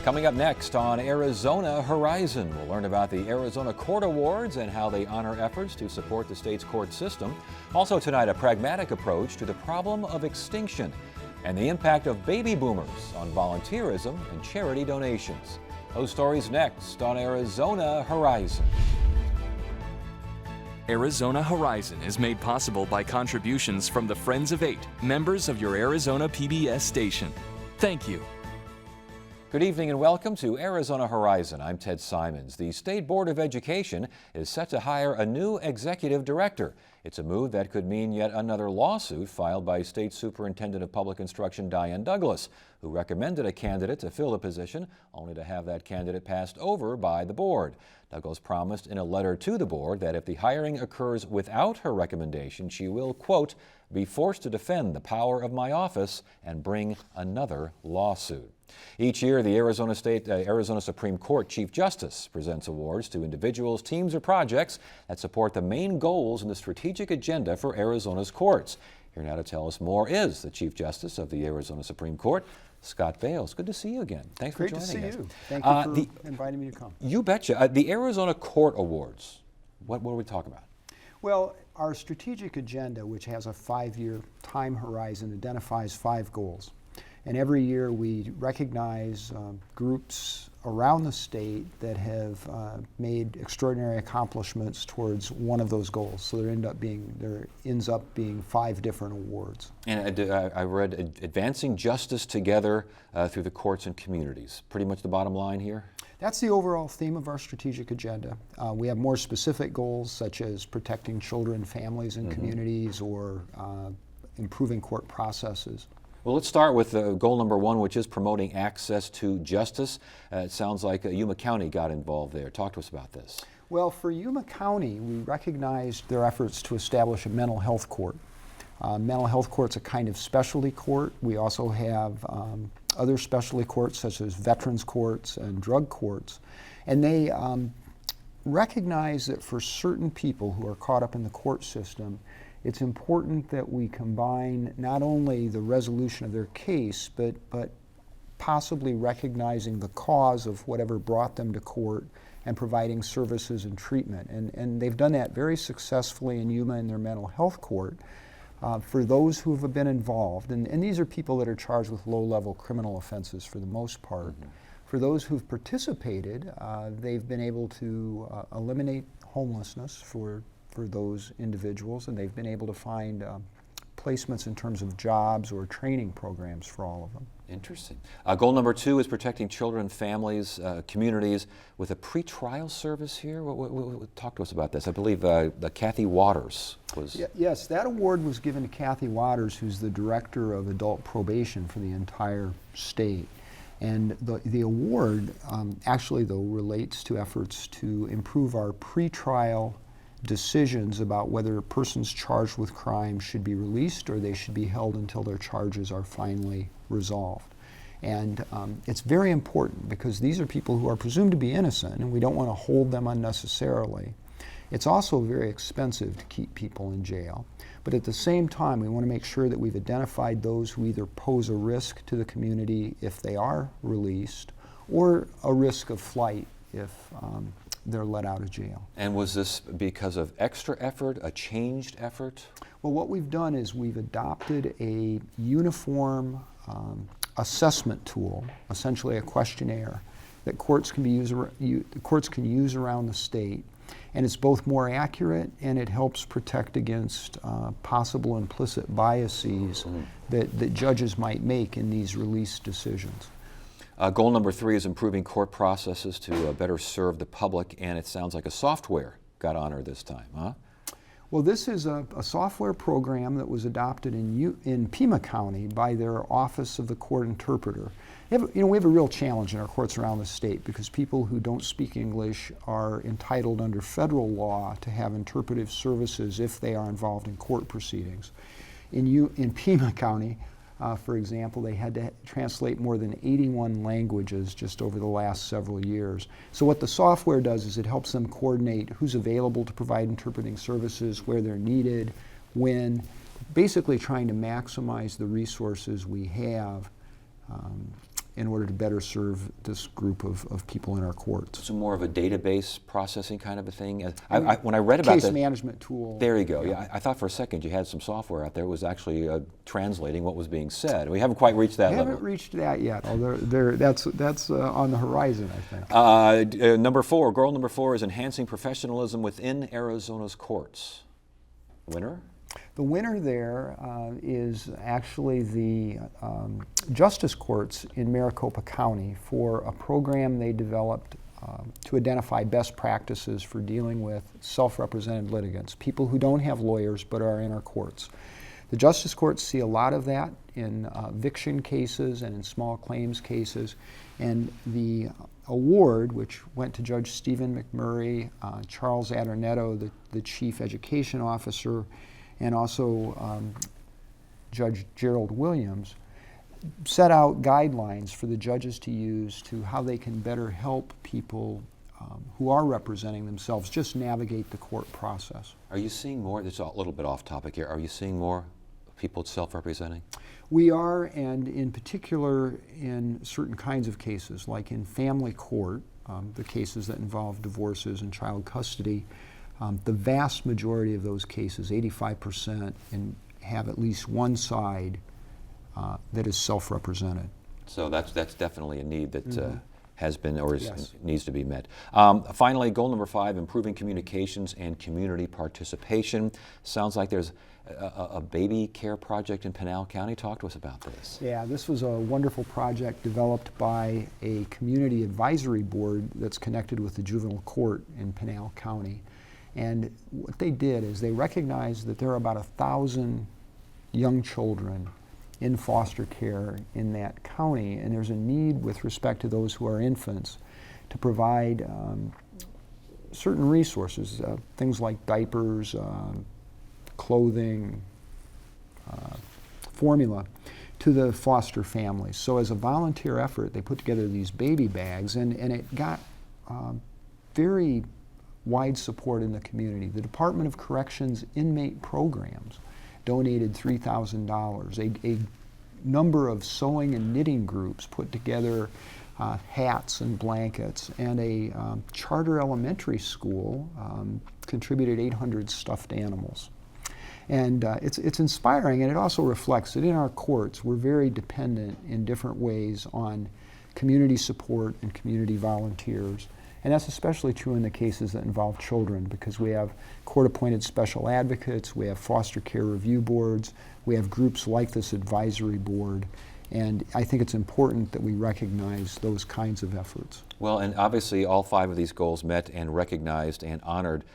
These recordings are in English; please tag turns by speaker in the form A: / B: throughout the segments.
A: Coming up next on Arizona Horizon, we'll learn about the Arizona Court Awards and how they honor efforts to support the state's court system. Also tonight, a pragmatic approach to the problem of extinction and the impact of baby boomers on volunteerism and charity donations. Those stories next on Arizona Horizon.
B: Arizona Horizon is made possible by contributions from the Friends of Eight, members of your Arizona PBS station. Thank you.
A: Good evening and welcome to Arizona Horizon. I'm Ted Simons. The State Board of Education is set to hire a new executive director. It's a move that could mean yet another lawsuit filed by State Superintendent of Public Instruction Diane Douglas, who recommended a candidate to fill the position, only to have that candidate passed over by the board. Douglas promised in a letter to the board that if the hiring occurs without her recommendation, she will, quote, be forced to defend the power of my office and bring another lawsuit. Each year, the Arizona Supreme Court Chief Justice presents awards to individuals, teams, or projects that support the main goals in the strategic agenda for Arizona's courts. Here now to tell us more is the Chief Justice of the Arizona Supreme Court, Scott Bales. Good to see you again. Thanks for joining us.
C: Great to see you. Thank you for inviting me to come.
A: You betcha. The Arizona Court Awards, what are we talking about?
C: Well, our strategic agenda, which has a 5-year time horizon, identifies 5 goals. And every year we recognize groups around the state that have made extraordinary accomplishments towards one of those goals. So there ends up being 5 different awards. And
A: I read advancing justice together through the courts and communities. Pretty much the bottom line here?
C: That's the overall theme of our strategic agenda. We have more specific goals such as protecting children, families, and communities, or improving court processes.
A: Well, let's start with goal number 1, which is promoting access to justice. It sounds like Yuma County got involved there. Talk to us about this.
C: Well, for Yuma County, we recognized their efforts to establish a mental health court. Mental health court's a kind of specialty court. We also have other specialty courts such as veterans courts and drug courts. And they recognize that for certain people who are caught up in the court system, it's important that we combine not only the resolution of their case, but possibly recognizing the cause of whatever brought them to court and providing services and treatment. And they've done that very successfully in Yuma in their mental health court. For those who have been involved, and these are people that are charged with low-level criminal offenses for the most part. For those who've participated, they've been able to eliminate homelessness for those individuals, and they've been able to find placements in terms of jobs or training programs for all of them.
A: Interesting. Goal number 2 is protecting children, families, communities with a pretrial service here. Talk to us about this. I believe Kathy Waters was...
C: Yes, that award was given to Kathy Waters, who's the Director of Adult Probation for the entire state. And the award actually, though, relates to efforts to improve our pretrial decisions about whether persons charged with crime should be released or they should be held until their charges are finally resolved. And it's very important because these are people who are presumed to be innocent and we don't want to hold them unnecessarily. It's also very expensive to keep people in jail. But at the same time, we want to make sure that we've identified those who either pose a risk to the community if they are released or a risk of flight if they're let out of jail.
A: And was this because of extra effort, a changed effort?
C: Well, what we've done is we've adopted a uniform assessment tool, essentially a questionnaire, that courts can use around the state. And it's both more accurate and it helps protect against possible implicit biases that judges might make in these release decisions.
A: Goal number 3 is improving court processes to better serve the public, and it sounds like a software got honored this time, huh?
C: Well, this is a software program that was adopted in Pima County by their Office of the Court Interpreter. We have a real challenge in our courts around the state because people who don't speak English are entitled under federal law to have interpretive services if they are involved in court proceedings. In Pima County, for example, they had to translate more than 81 languages just over the last several years. So what the software does is it helps them coordinate who's available to provide interpreting services, where they're needed, when, basically trying to maximize the resources we have in order to better serve this group of people in our courts.
A: So more of a database processing kind of a thing? When I read about
C: Case
A: that,
C: management tool.
A: there you go. Yeah, I thought for a second you had some software out there that was actually translating what was being said. We haven't quite reached that
C: We
A: level.
C: haven't reached that yet, although that's on the horizon, I think.
A: Goal number four is enhancing professionalism within Arizona's courts. Winner?
C: The winner there is actually the justice courts in Maricopa County for a program they developed to identify best practices for dealing with self-represented litigants, people who don't have lawyers but are in our courts. The justice courts see a lot of that in eviction cases and in small claims cases, and the award, which went to Judge Stephen McMurray, Charles Adornetto, the Chief Education Officer, and also Judge Gerald Williams, set out guidelines for the judges to use to how they can better help people who are representing themselves just navigate the court process.
A: Are you seeing more, it's a little bit off topic here, are you seeing more people self-representing?
C: We are, and in particular in certain kinds of cases, like in family court, the cases that involve divorces and child custody, the vast majority of those cases, 85%, have at least one side that is self-represented.
A: So that's definitely a need that has been or
C: Yes.
A: needs to be met. Finally, goal number 5, improving communications and community participation. Sounds like there's a baby care project in Pinal County. Talk to us about this.
C: Yeah, this was a wonderful project developed by a community advisory board that's connected with the juvenile court in Pinal County. And what they did is they recognized that there are about 1,000 young children in foster care in that county, and there's a need with respect to those who are infants to provide certain resources, things like diapers, clothing, formula, to the foster families. So as a volunteer effort, they put together these baby bags, and it got very wide support in the community. The Department of Corrections inmate programs donated $3,000. A number of sewing and knitting groups put together hats and blankets, and a charter elementary school contributed 800 stuffed animals. And it's inspiring, and it also reflects that in our courts we're very dependent in different ways on community support and community volunteers. And that's especially true in the cases that involve children, because we have court-appointed special advocates, we have foster care review boards, we have groups like this advisory board, and I think it's important that we recognize those kinds of efforts.
A: Well, and obviously all 5 of these goals met and recognized and honored.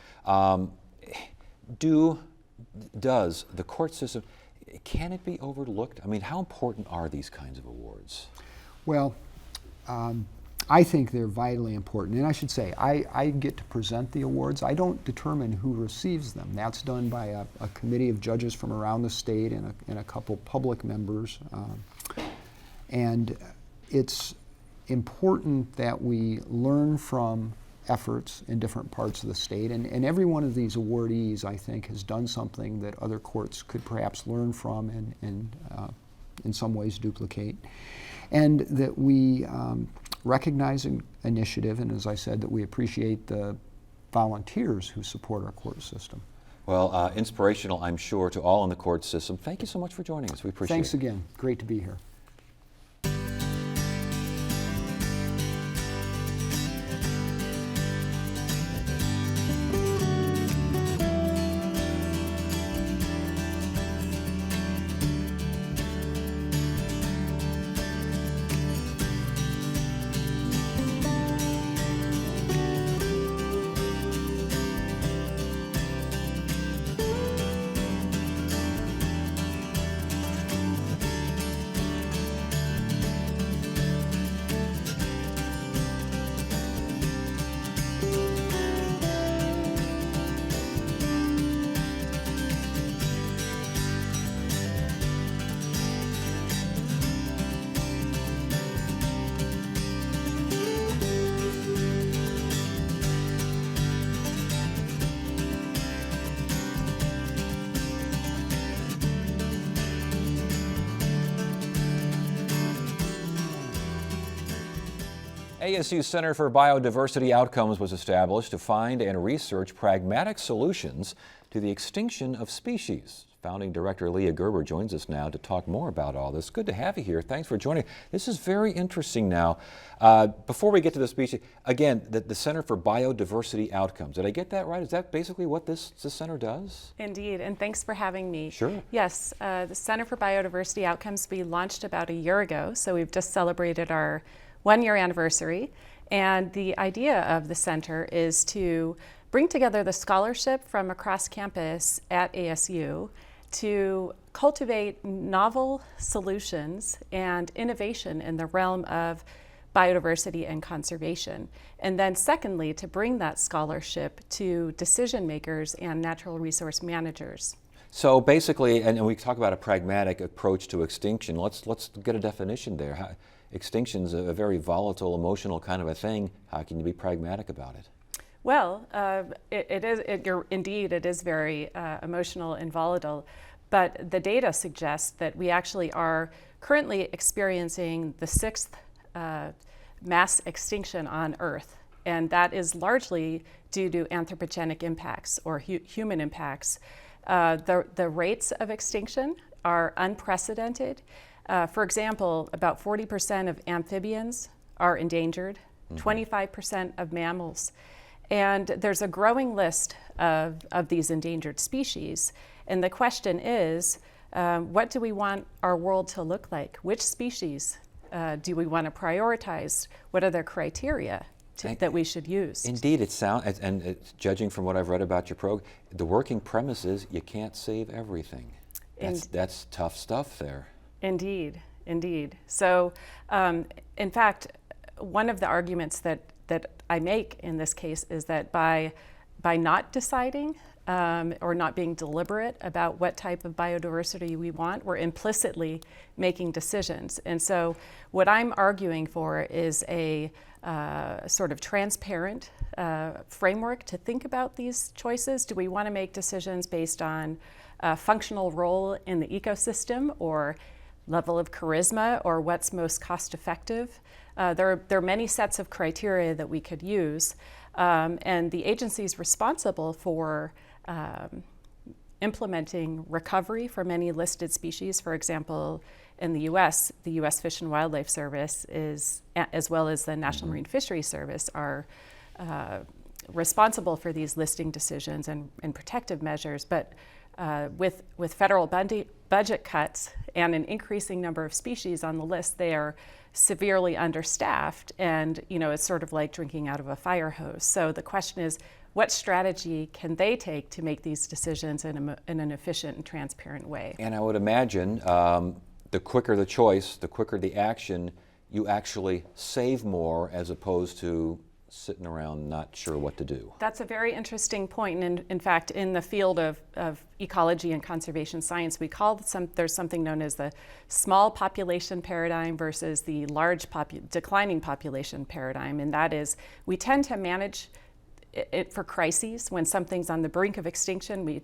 A: Does the court system, can it be overlooked? I mean, how important are these kinds of awards?
C: Well, I think they're vitally important. And I should say, I get to present the awards. I don't determine who receives them. That's done by a committee of judges from around the state and a couple public members. And it's important that we learn from efforts in different parts of the state. And every one of these awardees, I think, has done something that other courts could perhaps learn from and in some ways duplicate. And that we recognize an initiative, and as I said, that we appreciate the volunteers who support our court system.
A: Well, inspirational, I'm sure, to all in the court system. Thank you so much for joining us. We appreciate it.
C: Thanks again. Great to be here.
A: ASU Center for Biodiversity Outcomes was established to find and research pragmatic solutions to the extinction of species. Founding Director Leah Gerber joins us now to talk more about all this. Good to have you here. Thanks for joining. This is very interesting now. Before we get to the species, again, the Center for Biodiversity Outcomes. Did I get that right? Is that basically what this center does?
D: Indeed, and thanks for having me.
A: Sure.
D: Yes, the Center for Biodiversity Outcomes, we launched about a year ago, so we've just celebrated our 1-year anniversary. And the idea of the center is to bring together the scholarship from across campus at ASU to cultivate novel solutions and innovation in the realm of biodiversity and conservation. And then secondly, to bring that scholarship to decision makers and natural resource managers.
A: So basically, and we talk about a pragmatic approach to extinction. Let's get a definition there. Extinction's a very volatile, emotional kind of a thing. How can you be pragmatic about it?
D: Well, indeed, it is very emotional and volatile, but the data suggests that we actually are currently experiencing the 6th mass extinction on Earth, and that is largely due to anthropogenic impacts or human impacts. The rates of extinction are unprecedented. For example, about 40% of amphibians are endangered, 25% of mammals. And there's a growing list of these endangered species. And the question is, what do we want our world to look like? Which species do we want to prioritize? What are the criteria that we should use?
A: Indeed, it sounds, and judging from what I've read about your program, the working premise is you can't save everything. That's tough stuff there.
D: Indeed, indeed. So, in fact, one of the arguments that I make in this case is that by not deciding or not being deliberate about what type of biodiversity we want, we're implicitly making decisions. And so what I'm arguing for is a sort of transparent framework to think about these choices. Do we want to make decisions based on functional role in the ecosystem or level of charisma or what's most cost effective? There are many sets of criteria that we could use, and the agencies responsible for implementing recovery for many listed species, for example, in the U.S., the U.S. Fish and Wildlife Service is, as well as the National Marine Fisheries Service, are responsible for these listing decisions and protective measures. But with federal budget cuts and an increasing number of species on the list, they are severely understaffed, and it's sort of like drinking out of a fire hose. So the question is, what strategy can they take to make these decisions in an efficient and transparent way?
A: And I would imagine the quicker the choice, the quicker the action, you actually save more as opposed to sitting around not sure what to do.
D: That's a very interesting point. And in fact, in the field of ecology and conservation science, we call there's something known as the small population paradigm versus the large declining population paradigm. And that is, we tend to manage it for crises. When something's on the brink of extinction, we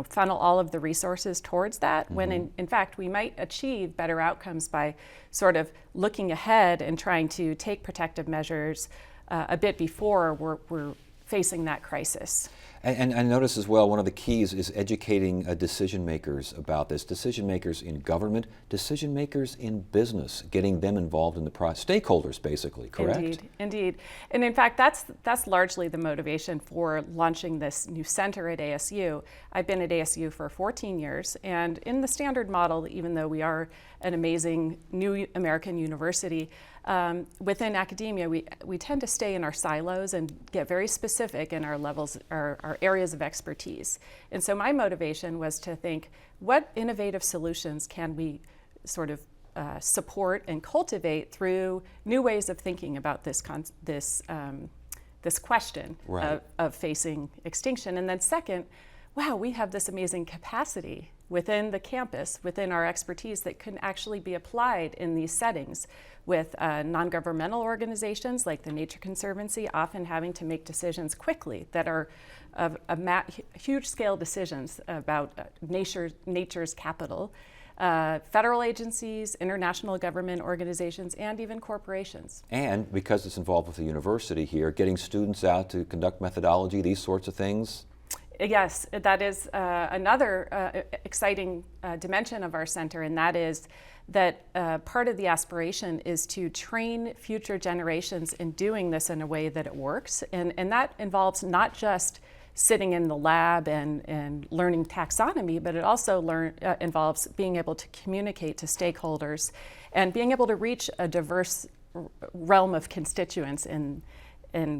D: funnel all of the resources towards that, when in fact we might achieve better outcomes by sort of looking ahead and trying to take protective measures a bit before we're facing that crisis.
A: And I notice as well, one of the keys is educating decision makers about this. Decision makers in government, decision makers in business, getting them involved in the process. Stakeholders, basically, correct?
D: Indeed. And in fact, that's largely the motivation for launching this new center at ASU. I've been at ASU for 14 years, and in the standard model, even though we are an amazing new American university, within academia, we tend to stay in our silos and get very specific in our levels, our areas of expertise. And so my motivation was to think, what innovative solutions can we sort of support and cultivate through new ways of thinking about this question of facing extinction? And then second, wow, we have this amazing capacity within the campus, within our expertise, that can actually be applied in these settings with non-governmental organizations like the Nature Conservancy, often having to make decisions quickly that are of huge scale decisions about nature's capital. federal agencies, international government organizations, and even corporations.
A: And because it's involved with the university here, getting students out to conduct methodology, these sorts of things?
D: Yes, that is another exciting dimension of our center, and that is that part of the aspiration is to train future generations in doing this in a way that it works. And that involves not just sitting in the lab and learning taxonomy, but it also involves being able to communicate to stakeholders and being able to reach a diverse realm of constituents in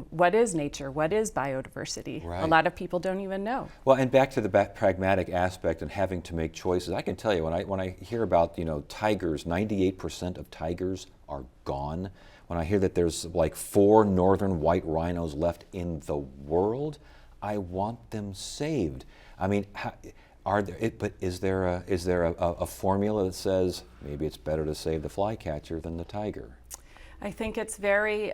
D: what is nature, what is biodiversity.
A: Right.
D: A lot of people don't even know.
A: Well, and back to the pragmatic aspect and having to make choices, I can tell you when I hear about tigers, 98% of tigers are gone. When I hear that there's like 4 northern white rhinos left in the world, I want them saved. I mean, but is there a formula that says maybe it's better to save the flycatcher than the tiger?
D: I think it's very.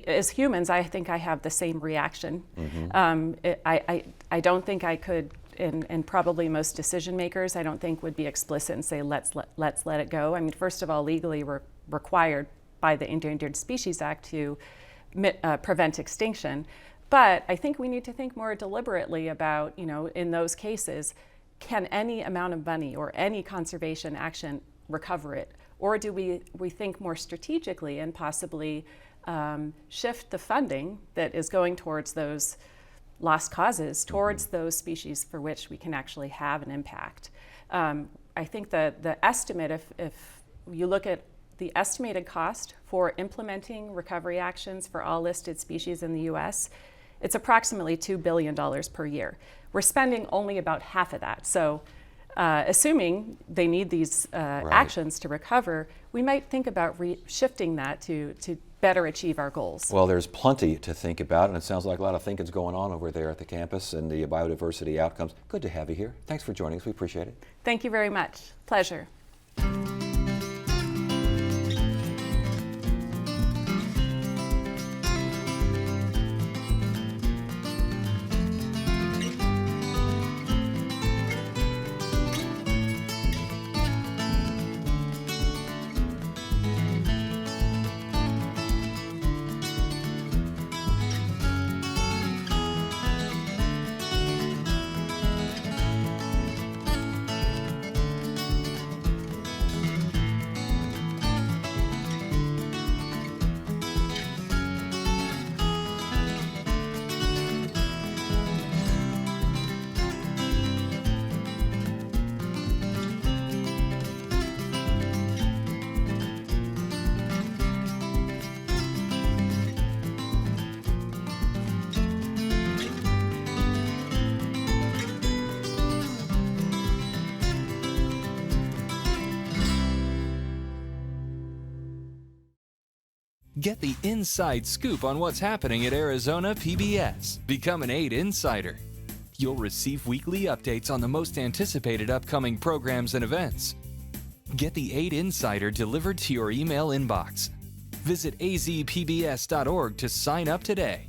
D: As humans, I think I have the same reaction. I don't think I could, and probably most decision makers, I don't think would be explicit and say let's let it go. I mean, first of all, legally we're required by the Endangered Species Act to prevent extinction. But I think we need to think more deliberately about, in those cases, can any amount of money or any conservation action recover it? Or do we think more strategically and possibly shift the funding that is going towards those lost causes towards those species for which we can actually have an impact? I think the estimate, if you look at the estimated cost for implementing recovery actions for all listed species in the US, it's approximately $2 billion per year. We're spending only about half of that. So assuming they need these actions to recover, we might think about shifting that to better achieve our goals.
A: Well, there's plenty to think about, and it sounds like a lot of thinking's going on over there at the campus and the biodiversity outcomes. Good to have you here. Thanks for joining us. We appreciate it.
D: Thank you very much. Pleasure.
B: Get the inside scoop on what's happening at Arizona PBS. Become an 8 Insider. You'll receive weekly updates on the most anticipated upcoming programs and events. Get the 8 Insider delivered to your email inbox. Visit azpbs.org to sign up today.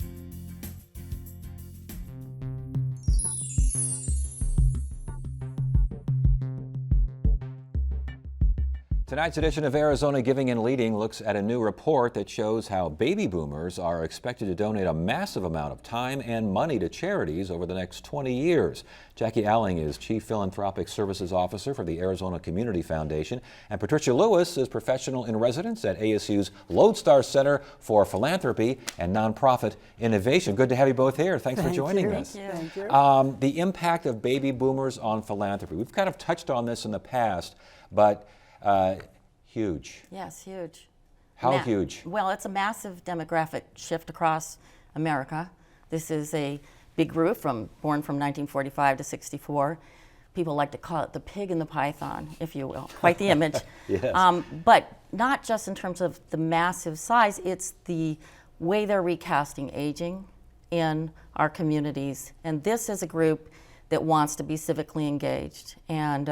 A: Tonight's edition of Arizona Giving and Leading looks at a new report that shows how baby boomers are expected to donate a massive amount of time and money to charities over the next 20 years. Jackie Alling is Chief Philanthropic Services Officer for the Arizona Community Foundation, and Patricia Lewis is Professional in Residence at ASU's Lodestar Center for Philanthropy and Nonprofit Innovation. Good to have you both here. Thanks for joining us.
E: Thank you.
A: The impact of baby boomers on philanthropy. We've kind of touched on this in the past, but huge.
E: Yes, huge.
A: How huge?
E: Well, it's a massive demographic shift across America. This is a big group born from 1945 to 64. People like to call it the pig and the python, if you will. Quite the image.
A: Yes.
E: But not just in terms of the massive size, it's the way they're recasting aging in our communities. And this is a group that wants to be civically engaged. And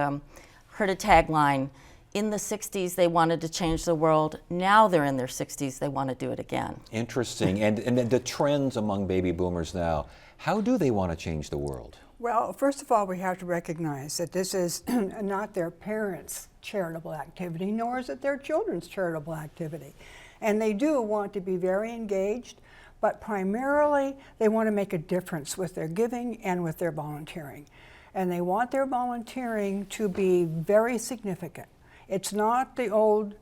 E: heard a tagline, in the 60s, they wanted to change the world. Now they're in their 60s, they want to do it again.
A: Interesting. And the trends among baby boomers now, how do they want to change the world?
F: Well, first of all, we have to recognize that this is not their parents' charitable activity, nor is it their children's charitable activity. And they do want to be very engaged, but primarily they want to make a difference with their giving and with their volunteering. And they want their volunteering to be very significant. It's not the old,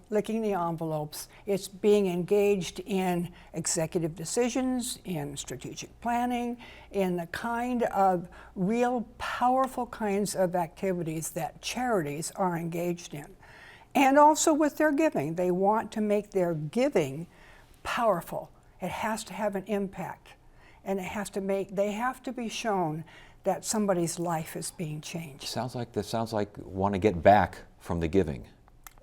F: licking the envelopes. It's being engaged in executive decisions, in strategic planning, in the kind of real powerful kinds of activities that charities are engaged in. And also with their giving. They want to make their giving powerful. It has to have an impact. And they have to be shown that somebody's life is being changed.
A: Sounds like want to get back from the giving.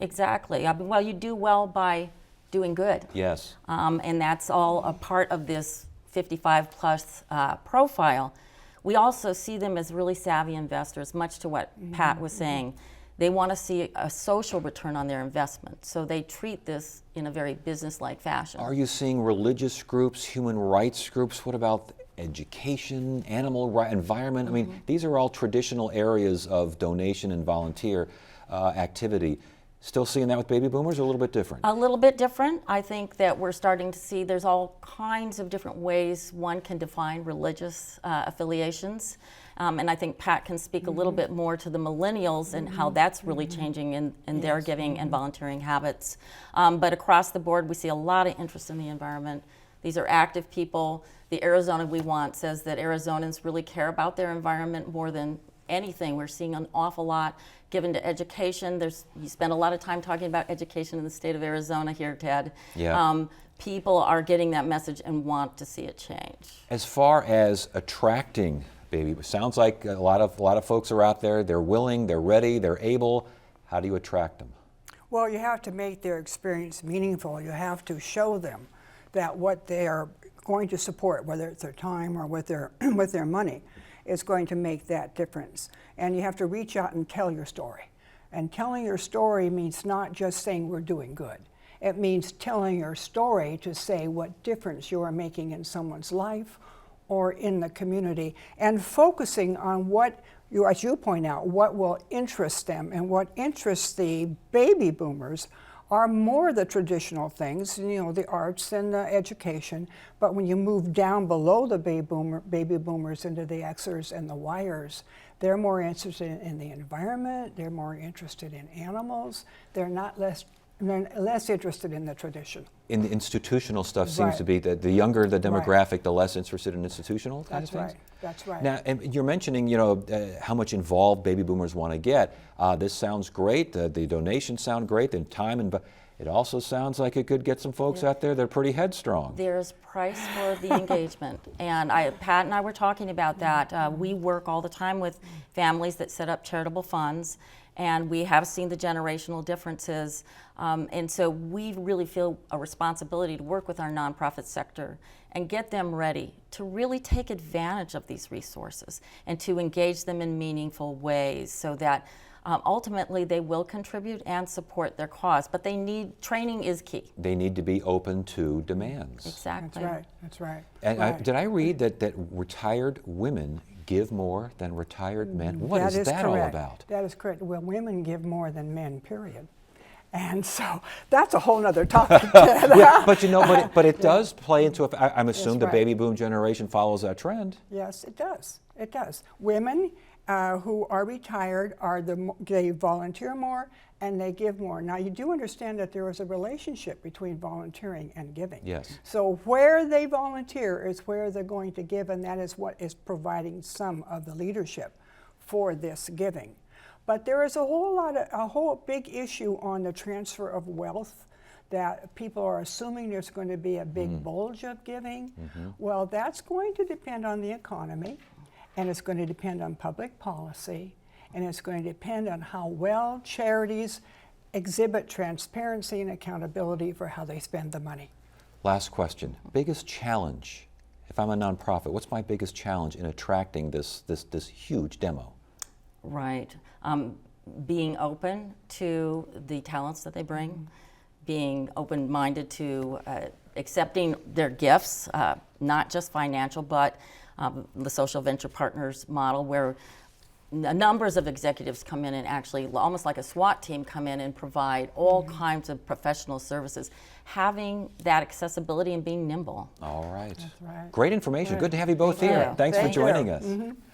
E: Exactly. Well, you do well by doing good.
A: Yes.
E: And that's all a part of this 55 plus profile. We also see them as really savvy investors, much to what Pat was saying. They want to see a social return on their investment, so they treat this in a very business-like fashion.
A: Are you seeing religious groups, human rights groups? What about education, animal rights, environment? I mean, these are all traditional areas of donation and volunteer activity. Still seeing that with baby boomers, or a little bit different?
E: A little bit different. I think that we're starting to see there's all kinds of different ways one can define religious affiliations. And I think Pat can speak a little bit more to the millennials and how that's really changing in their giving and volunteering habits. But across the board, we see a lot of interest in the environment. These are active people. The Arizona We Want says that Arizonans really care about their environment more than anything. We're seeing an awful lot given to education. You spend a lot of time talking about education in the state of Arizona here, Ted.
A: Yeah.
E: People are getting that message and want to see it change.
A: As far as attracting baby, sounds like a lot of folks are out there. They're willing, they're ready, they're able. How do you attract them?
F: Well, you have to make their experience meaningful. You have to show them that what they are going to support, whether it's their time or with their money, is going to make that difference. And you have to reach out and tell your story. And telling your story means not just saying we're doing good. It means telling your story to say what difference you are making in someone's life or in the community, and focusing on what, as you point out, what will interest them. And what interests the baby boomers are more the traditional things, the arts and the education. But when you move down below the baby boomers into the Xers and the Yers, they're more interested in the environment, they're more interested in animals, they're less interested in the tradition.
A: In the institutional stuff seems
F: Right.
A: to be the younger the demographic, the less interested in institutional kind of things?
F: Right. That's right.
A: Now, and you're mentioning, how much involved baby boomers want to get. This sounds great. The donations sound great. The time but it also sounds like it could get some folks out there that are pretty headstrong.
E: There's price for the engagement, and Pat and I were talking about that. We work all the time with families that set up charitable funds, and we have seen the generational differences. And so we really feel a responsibility to work with our nonprofit sector and get them ready to really take advantage of these resources and to engage them in meaningful ways so that ultimately they will contribute and support their cause. But training is key.
A: They need to be open to demands.
E: Exactly.
F: That's right.
A: And did I read that retired women give more than retired men? What is that all about?
F: That is correct. Well, women give more than men, period. And so that's a whole other topic.
A: Yeah, but it does play into I'm assuming the
F: right.
A: baby boom generation follows that trend.
F: Yes, it does. It does. Women who are retired they volunteer more and they give more. Now, you do understand that there is a relationship between volunteering and giving.
A: Yes.
F: So where they volunteer is where they're going to give, and that is what is providing some of the leadership for this giving. But there is a whole big issue on the transfer of wealth, that people are assuming there's going to be a big bulge of giving. Well, that's going to depend on the economy, and it's going to depend on public policy, and it's going to depend on how well charities exhibit transparency and accountability for how they spend the money.
A: Last question. Biggest challenge, if I'm a nonprofit, what's my biggest challenge in attracting this huge demo?
E: Right. Being open to the talents that they bring, being open-minded to accepting their gifts, not just financial, but the social venture partners model, where numbers of executives come in and actually, almost like a SWAT team, come in and provide all kinds of professional services. Having that accessibility and being nimble.
A: All right.
F: That's right.
A: Great information. Good to have you both
E: Thank
A: here.
E: you.
A: Thanks for
F: Thank you.
A: joining us.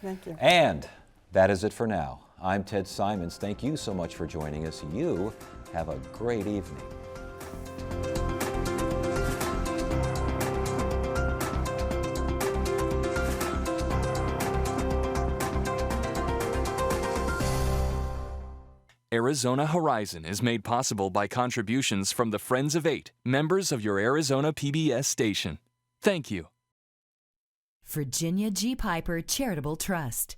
F: Thank you.
A: And that is it for now. I'm Ted Simons. Thank you so much for joining us. You have a great evening.
B: Arizona Horizon is made possible by contributions from the Friends of Eight, members of your Arizona PBS station. Thank you.
G: Virginia G. Piper Charitable Trust.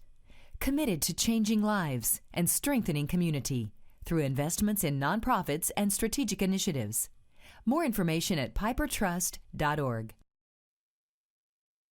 G: Committed to changing lives and strengthening community through investments in nonprofits and strategic initiatives. More information at pipertrust.org.